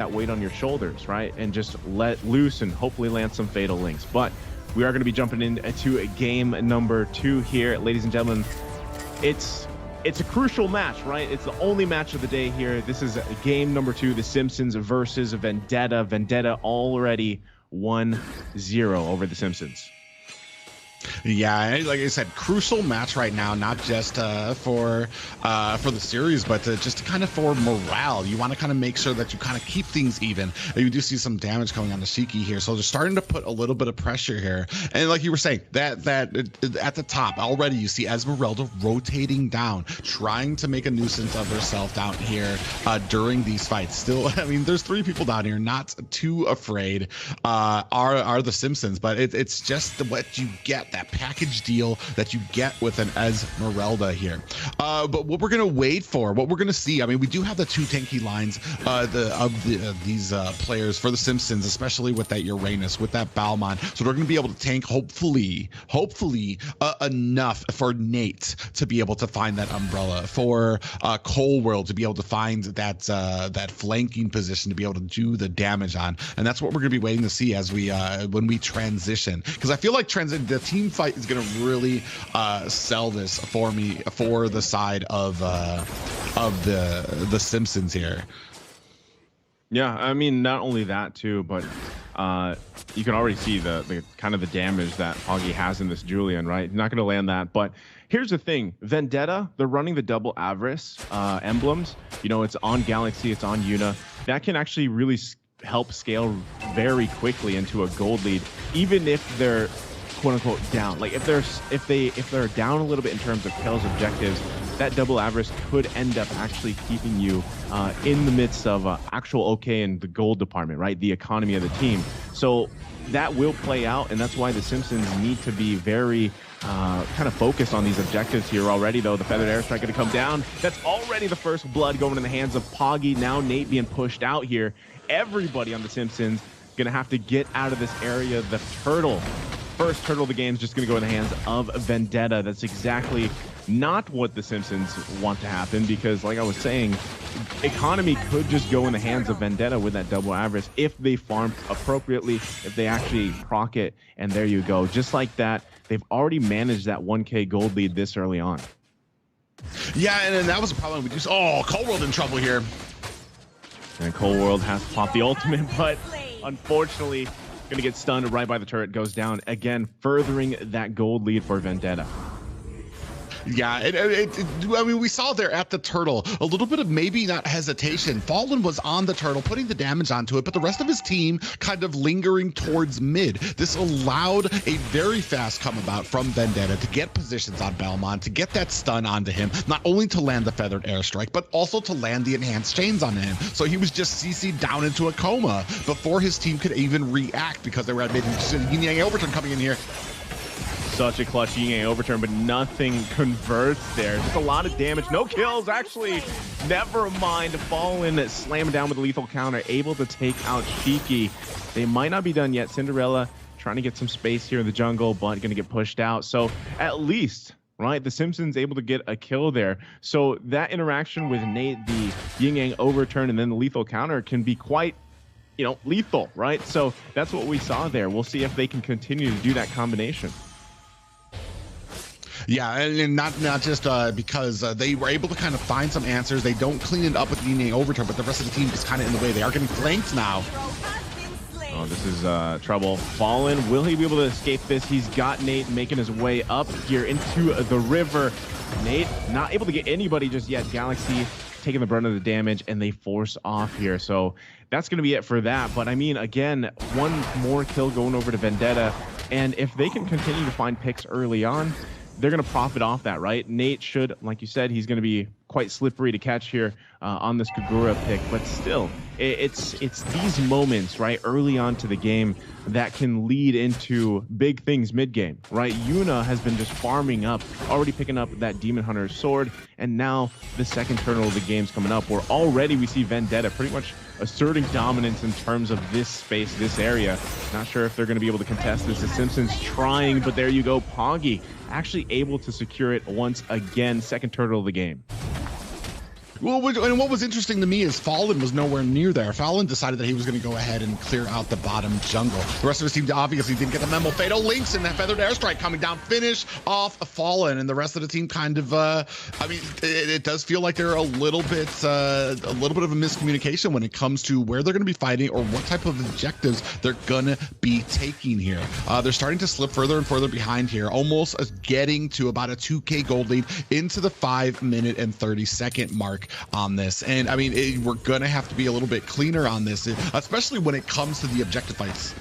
that weight on your shoulders, right? And just let loose and hopefully land some fatal links. But we are going to be jumping into game number 2 here, ladies and gentlemen. It's a crucial match, right? It's the only match of the day here. This is game number 2, the Simpsons versus Vendetta. Vendetta already 1-0 over the Simpsons. Yeah, like I said, crucial match right now, not just for the series, but just kind of for morale. You want to kind of make sure that you kind of keep things even. You do see some damage coming on the Shiki here, so they're starting to put a little bit of pressure here. And like you were saying, that at the top already, you see Esmeralda rotating down, trying to make a nuisance of herself down here during these fights. Still, I mean, there's 3 people down here, not too afraid. Are the Simpsons, but it's just what you get. That package deal that you get with an Esmeralda here. But what we're gonna wait for, what we're gonna see, I mean, we do have the 2 tanky lines these players for the Simpsons, especially with that Uranus, with that Balmon. So they're gonna be able to tank, hopefully enough for Nate to be able to find that umbrella, for Cold World to be able to find that flanking position to be able to do the damage on. And that's what we're gonna be waiting to see as we when we transition, because I feel like the team fight is going to really sell this for me, for the side of the Simpsons here. Yeah, I mean, not only that too, but you can already see the kind of the damage that Poggy has in this Julian, right? Not going to land that, but here's the thing: Vendetta, they're running the double Avarice emblems. You know, it's on Galaxy, it's on Yuna. That can actually really help scale very quickly into a gold lead, even if they're quote unquote down. Like if they're down a little bit in terms of kills, objectives, that double Avarice could end up actually keeping you in the midst of actual okay in the gold department, right? The economy of the team. So that will play out, and that's why the Simpsons need to be very kind of focused on these objectives here already. Though the feathered airstrike going to come down. That's already the first blood going in the hands of Poggy. Now Nate being pushed out here. Everybody on the Simpsons gonna have to get out of this area. The first turtle of the game is just going to go in the hands of Vendetta. That's exactly not what the Simpsons want to happen, because like I was saying, economy could just go in the hands of Vendetta with that double Avarice if they farm appropriately, if they actually proc it, and there you go. Just like that, they've already managed that 1K gold lead this early on. Yeah, and that was a problem. We just, Cold World in trouble here. And Cold World has to pop the ultimate, but unfortunately, gonna get stunned right by the turret, goes down again, furthering that gold lead for Vendetta. Yeah, I mean, we saw there at the turtle a little bit of maybe not hesitation. Fallen was on the turtle, putting the damage onto it, but the rest of his team kind of lingering towards mid. This allowed a very fast come about from Vendetta to get positions on Balmon, to get that stun onto him, not only to land the feathered airstrike, but also to land the enhanced chains on him. So he was just CC'd down into a coma before his team could even react, because they were at mid. Yin Yang Overturn coming in here. Such a clutch Yin Overturn, but nothing converts there. Just a lot of damage. No kills, actually. Never mind. Fallen slamming down with a lethal counter, able to take out Shiki. They might not be done yet. Cinderella trying to get some space here in the jungle, but going to get pushed out. So at least, right, the Simpsons able to get a kill there. So that interaction with Nate, the Yin Yang Overturn, and then the lethal counter can be quite, you know, lethal, right? So that's what we saw there. We'll see if they can continue to do that combination. Yeah, and not just because they were able to kind of find some answers. They don't clean it up with the Yin Yang Overturn, but the rest of the team is kind of in the way. They are getting flanked now. Oh, this is trouble. Fallen, will he be able to escape this? He's got Nate making his way up here into the river. Nate not able to get anybody just yet. Galaxy taking the brunt of the damage, and they force off here. So that's going to be it for that. But I mean, again, one more kill going over to Vendetta. And if they can continue to find picks early on, they're going to profit off that, right? Nate should, like you said, he's going to be quite slippery to catch here on this Kagura pick, but still, it's these moments, right, early on to the game that can lead into big things mid-game, right? Yuna has been just farming up, already picking up that Demon Hunter's sword, and now the second turtle of the game's coming up, where already we see Vendetta pretty much asserting dominance in terms of this space, this area. Not sure if they're going to be able to contest this. The Simpsons trying, but there you go. Poggy actually able to secure it once again. Second turtle of the game. Well, and what was interesting to me is Fallen was nowhere near there. Fallen decided that he was going to go ahead and clear out the bottom jungle. The rest of his team obviously didn't get the memo. Fatal Links and that feathered airstrike coming down, finish off Fallen, and the rest of the team kind of, I mean, it does feel like they're a little bit of a miscommunication when it comes to where they're going to be fighting or what type of objectives they're going to be taking here. They're starting to slip further and further behind here, almost getting to about a 2K gold lead into the 5-minute and 30-second mark on this. And I mean, we're gonna have to be a little bit cleaner on this, especially when it comes to the objective fights.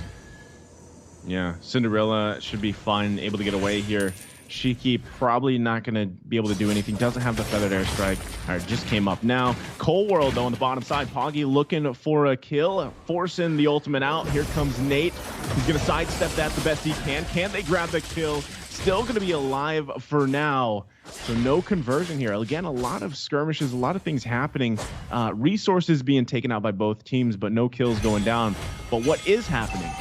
Yeah, Cinderella should be fine, able to get away here. Shiki probably not going to be able to do anything. Doesn't have the feathered airstrike. All right, just came up now. Cold World, though, on the bottom side. Poggy looking for a kill, forcing the ultimate out. Here comes Nate. He's going to sidestep that the best he can. Can they grab the kill? Still going to be alive for now. So no conversion here. Again, a lot of skirmishes, a lot of things happening. Resources being taken out by both teams, but no kills going down. But what is happening,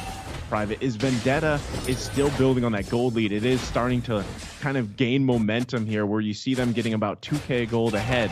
Private, is Vendetta is still building on that gold lead. It is starting to kind of gain momentum here where you see them getting about 2K gold ahead.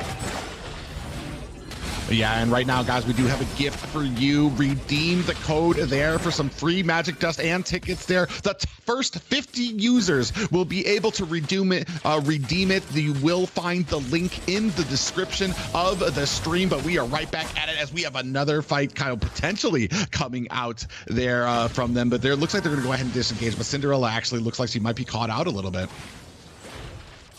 Yeah, and right now, guys, we do have a gift for you. Redeem the code there for some free Magic Dust and tickets there. The first 50 users will be able to redeem it. You will find the link in the description of the stream, but we are right back at it as we have another fight kind of potentially coming out there from them. But there looks like they're going to go ahead and disengage, but Cinderella actually looks like she might be caught out a little bit.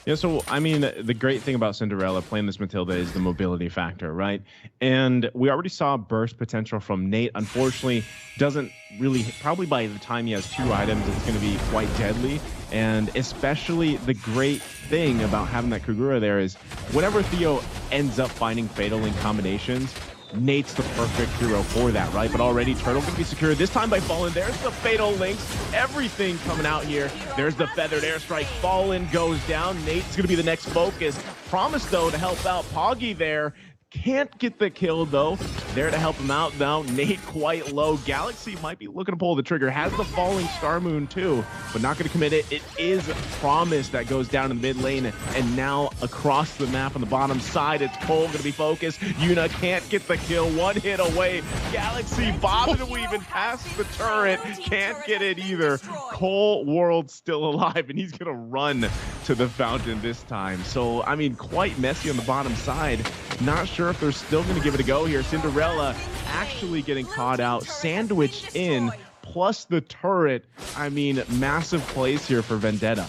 Yeah, so, I mean, the great thing about Cinderella playing this Matilda is the mobility factor, right? And we already saw burst potential from Nate. Unfortunately, doesn't really, probably by the time he has 2 items, it's going to be quite deadly. And especially the great thing about having that Kagura there is whenever Theo ends up finding Fatal Link combinations, Nate's the perfect hero for that, right? But already Turtle can be secured this time by Fallen. There's the Fatal Links, everything coming out here. There's the feathered airstrike. Fallen goes down. Nate's gonna be the next focus. Promise though to help out Poggy there. Can't get the kill though. There to help him out now. Nate quite low. Galaxy might be looking to pull the trigger. Has the falling Star Moon too, but not going to commit it. It is Promise that goes down in the mid lane, and now across the map on the bottom side, it's Cole going to be focused. Yuna can't get the kill. 1 hit away. Galaxy bobbing and weaving past the turret. Can't get it either. Cole World still alive, and he's going to run to the fountain this time. So, I mean, quite messy on the bottom side. Not sure if they're still going to give it a go here. Cinderella actually getting caught out, sandwiched in, plus the turret. I mean, massive plays here for Vendetta.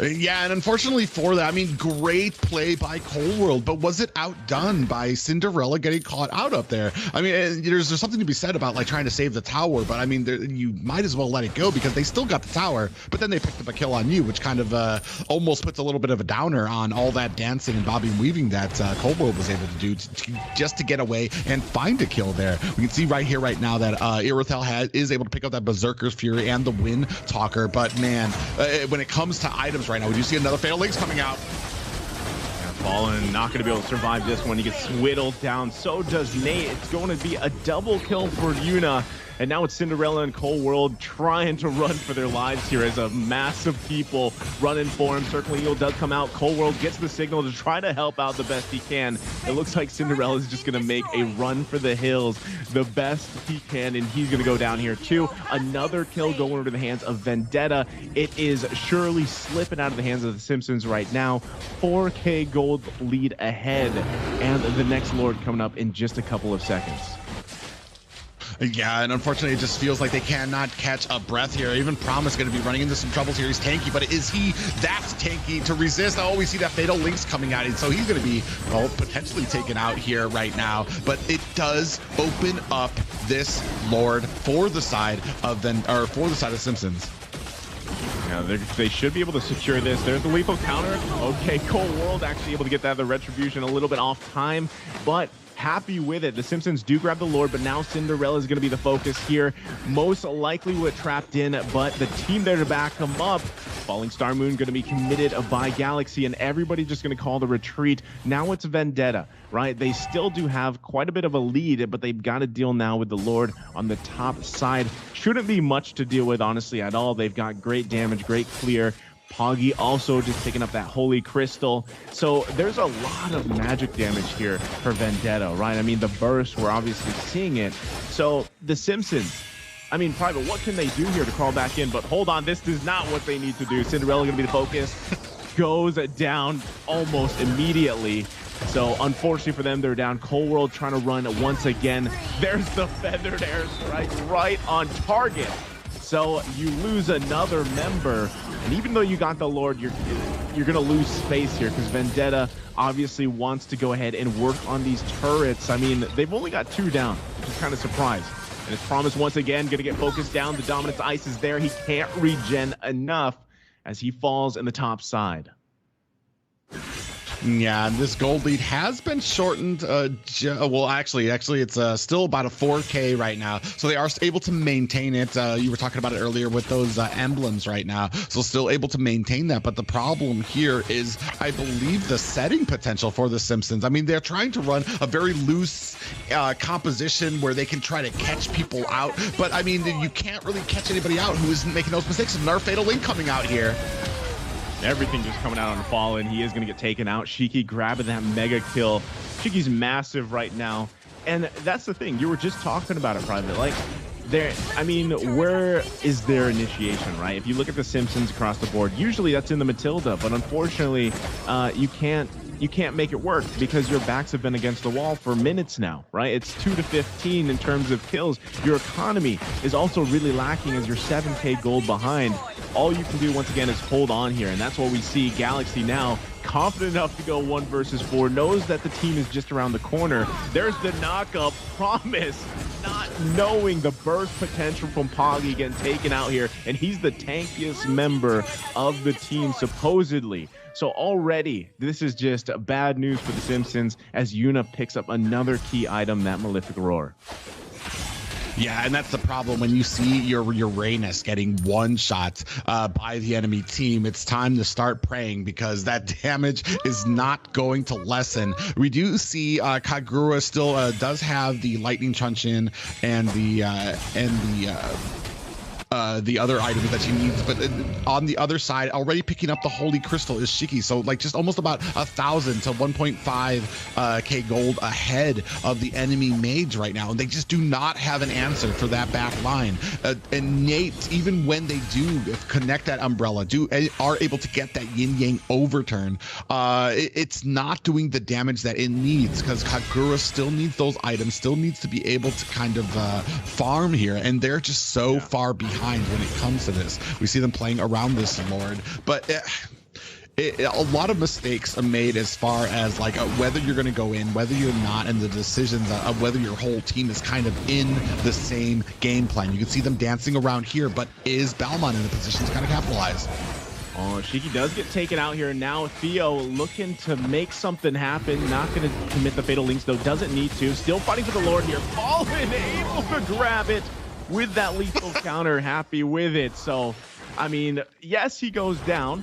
Yeah, and unfortunately for that, I mean, great play by Cold World, but was it outdone by Cinderella getting caught out up there? I mean, there's something to be said about like trying to save the tower, but I mean, you might as well let it go because they still got the tower, but then they picked up a kill on you, which kind of almost puts a little bit of a downer on all that dancing and bobbing and weaving that Cold World was able to do just to get away and find a kill there. We can see right here, right now, that Irithel is able to pick up that Berserker's Fury and the Wind Talker, but man, when it comes to items right now, we do see another Fatal Links coming out. Fallen not going to be able to survive this one. He gets whittled down. So does Nate. It's going to be a double kill for Yuna. And now it's Cinderella and Cold World trying to run for their lives here as a mass of people running for him. Circling Eagle does come out. Cold World gets the signal to try to help out the best he can. It looks like Cinderella is just going to make a run for the hills the best he can, and he's going to go down here too. Another kill going into the hands of Vendetta. It is surely slipping out of the hands of the Simpsons right now. 4K gold lead ahead, and the next Lord coming up in just a couple of seconds. Yeah, and unfortunately, it just feels like they cannot catch a breath here. Even Promise going to be running into some troubles here. He's tanky, but is he that tanky to resist? Oh, we see that Fatal Links coming out, and so he's going to be, well, potentially taken out here right now. But it does open up this Lord for the side of Simpsons. Yeah, they should be able to secure this. There's the lethal counter. Okay, Cold World actually able to get that, the Retribution a little bit off time, but happy with it. The Simpsons do grab the Lord, but now Cinderella is going to be the focus here. Most likely with trapped in, but the team there to back them up. Falling Star Moon going to be committed by Galaxy, and everybody just going to call the retreat. Now it's Vendetta, right? They still do have quite a bit of a lead, but they've got to deal now with the Lord on the top side. Shouldn't be much to deal with, honestly, at all. They've got great damage, great clear. Poggy also just picking up that holy crystal. So there's a lot of magic damage here for Vendetta, right? I mean, the burst, we're obviously seeing it. So the Simpsons, I mean, Private, what can they do here to crawl back in? But hold on, this is not what they need to do. Cinderella gonna be the focus. Goes down almost immediately. So unfortunately for them, they're down. Cold World trying to run once again. There's the feathered airstrike right on target. So you lose another member, and even though you got the Lord, you're gonna lose space here because Vendetta obviously wants to go ahead and work on these turrets. I mean, they've only got 2 down, which is kind of surprised. And it's Promise once again gonna get focused down. The Dominance Ice is there. He can't regen enough as he falls in the top side. Yeah, this gold lead has been shortened. Well, actually, it's still about a 4K right now. So they are able to maintain it. You were talking about it earlier with those emblems right now. So still able to maintain that. But the problem here is, I believe, the setting potential for the Simpsons. I mean, they're trying to run a very loose composition where they can try to catch people out. But I mean, you can't really catch anybody out who isn't making those mistakes. Another Fatal Link coming out here. Everything just coming out on the Fallen. He is going to get taken out. Shiki grabbing that mega kill. Shiki's massive right now. And that's the thing. You were just talking about it, Private. Like, I mean, where is their initiation, right? If you look at the Simpsons across the board, usually that's in the Matilda. But unfortunately, you can't make it work because your backs have been against the wall for minutes now, right? It's 2 to 15 in terms of kills. Your economy is also really lacking as you're 7K gold behind. All you can do once again is hold on here, and that's what we see. Galaxy now confident enough to go 1 versus 4, knows that the team is just around the corner. There's the knockup. Promise not knowing the burst potential from Poggy getting taken out here, and he's the tankiest member of the team supposedly. So already this is just bad news for the Simpsons as Yuna picks up another key item, that Malefic Roar. Yeah, and that's the problem when you see your Uranus getting one shot by the enemy team. It's time to start praying because that damage is not going to lessen. We do see Kagura still does have the Lightning Truncheon and the other items that she needs, but on the other side, already picking up the Holy Crystal is Shiki. So like just almost about 1,000 to 1.5 K gold ahead of the enemy mage right now, and they just do not have an answer for that back line. And Nate, even when they do connect that umbrella, are able to get that yin yang overturn, it's not doing the damage that it needs because Kagura still needs those items, still needs to be able to kind of farm here, and they're just so far behind when it comes to this. We see them playing around this Lord, but a lot of mistakes are made as far as like whether you're going to go in, whether you're not, and the decisions of whether your whole team is kind of in the same game plan. You can see them dancing around here, but is Balmont in a position to kind of capitalize? Oh, Shiki does get taken out here. Now Theo looking to make something happen. Not going to commit the Fatal Links, though. Doesn't need to. Still fighting for the Lord here. Fallen able to grab it with that lethal counter. Happy with it. So, I mean, yes, he goes down,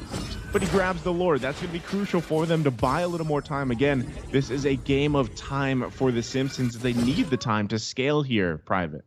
but he grabs the Lord. That's going to be crucial for them to buy a little more time. Again, this is a game of time for the Simpsons. They need the time to scale here, Private.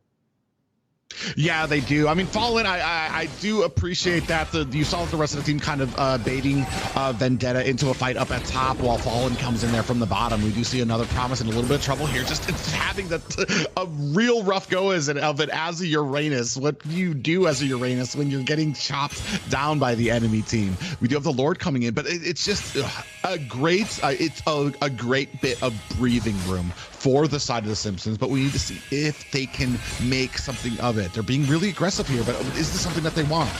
Yeah, they do. I mean, Fallen, I do appreciate that. You saw the rest of the team kind of baiting Vendetta into a fight up at top while Fallen comes in there from the bottom. We do see another Promise in a little bit of trouble here. Just having a real rough go of it as a Uranus. What do you do as a Uranus when you're getting chopped down by the enemy team? We do have the Lord coming in, but it's just a great bit of breathing room for the side of the Simpsons, but we need to see if they can make something of it. They're being really aggressive here, but is this something that they want?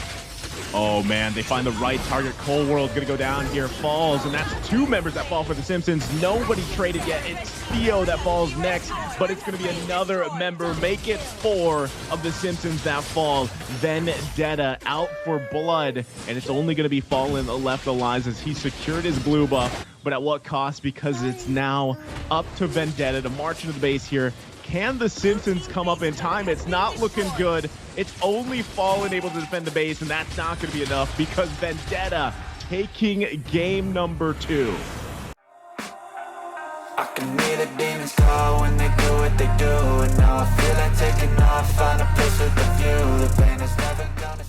Oh man, they find the right target. Cold World's gonna go down here, falls, and that's 2 members that fall for the Simpsons. Nobody traded yet. It's Theo that falls next, but it's gonna be another member. Make it 4 of the Simpsons that fall. Vendetta out for blood, and it's only gonna be Fallen left alive as he secured his blue buff, but at what cost? Because it's now up to Vendetta to march into the base here. Can the Simpsons come up in time? It's not looking good. It's only Fallen able to defend the base, and that's not going to be enough because Vendetta taking game number 2. I can hear the demons call when they do what they do, and now I feel like taking off, find a place with a view. The pain is never gonna